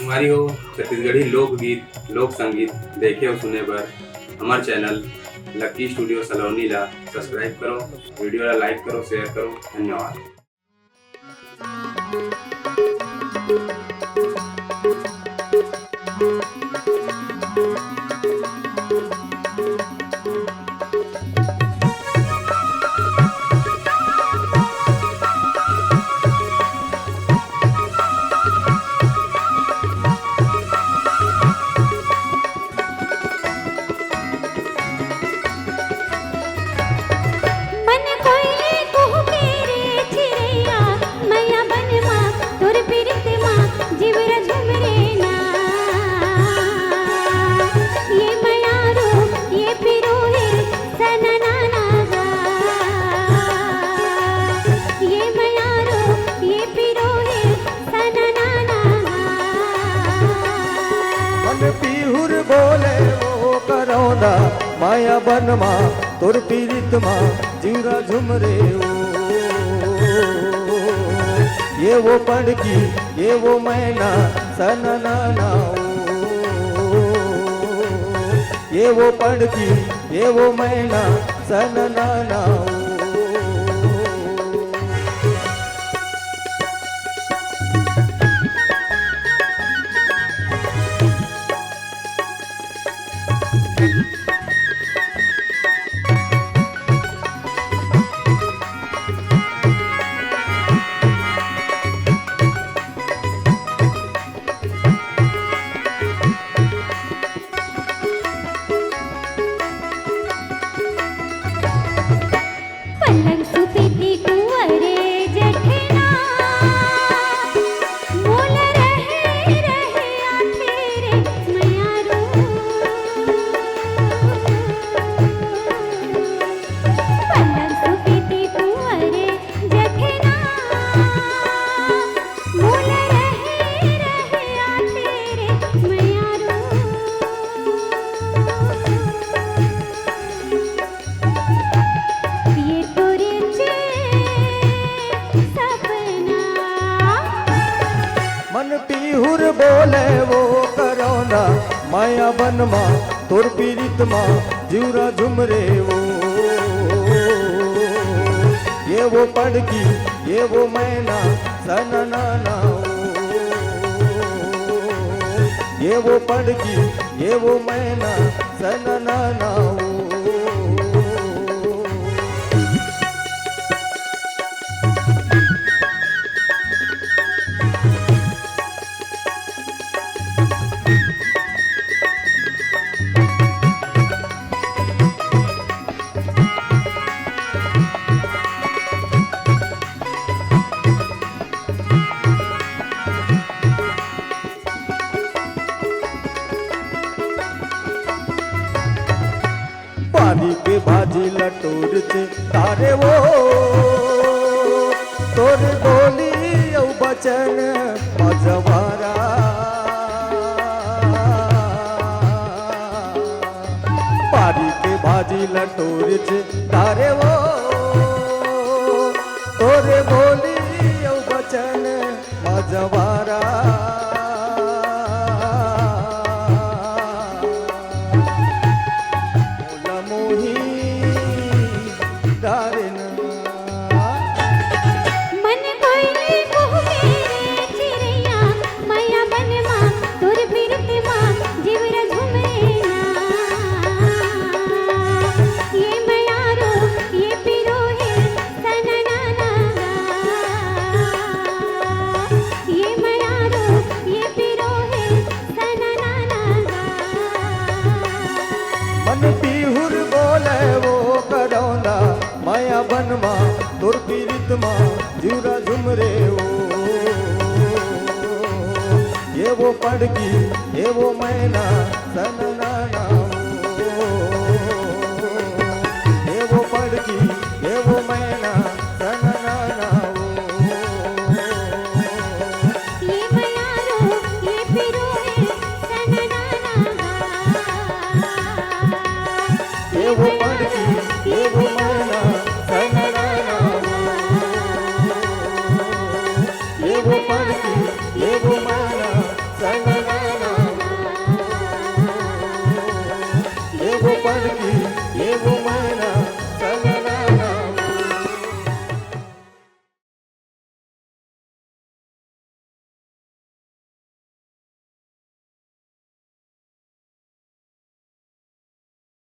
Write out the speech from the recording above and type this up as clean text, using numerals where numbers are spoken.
तुम्हारी हो छत्तीसगढ़ी लोकगीत लोक संगीत देखे और सुने बर हमार चैनल लकी स्टूडियो सलोनी ला सब्सक्राइब करो, वीडियो ला लाइक करो, शेयर करो। धन्यवाद। पीहुर बोले वो करौंदा माया बन माँ तुर पीरित माँ जीरा झुमरे ओ ये वो पड़की ये वो मैना सनना ओ ये वो पड़की ये वो मैना सनना ओ पीहुर बोले वो करौंदा माया बन माँ तुर पीरित माँ जीरा झुमरे वो ये वो पड़की ये वो मैना सनना ये वो पड़की ये वो मैना सनना पानी के भाजी लटोर से तारे वो तोर बोली औ बचन मजवारा पानी के भाजी लटोर से तारे वो तोर बोली औ बचन मजवारा पीहुर बोले वो करौंदा माया बन माँ तुर पीरित माँ जीरा झुमरे ओ ये वो पड़की ये वो मैना सनना ये वो पड़की ये वो मैना सनना ये वो पड़की ये वो मैना सनना ये वो पड़की ये वो मैना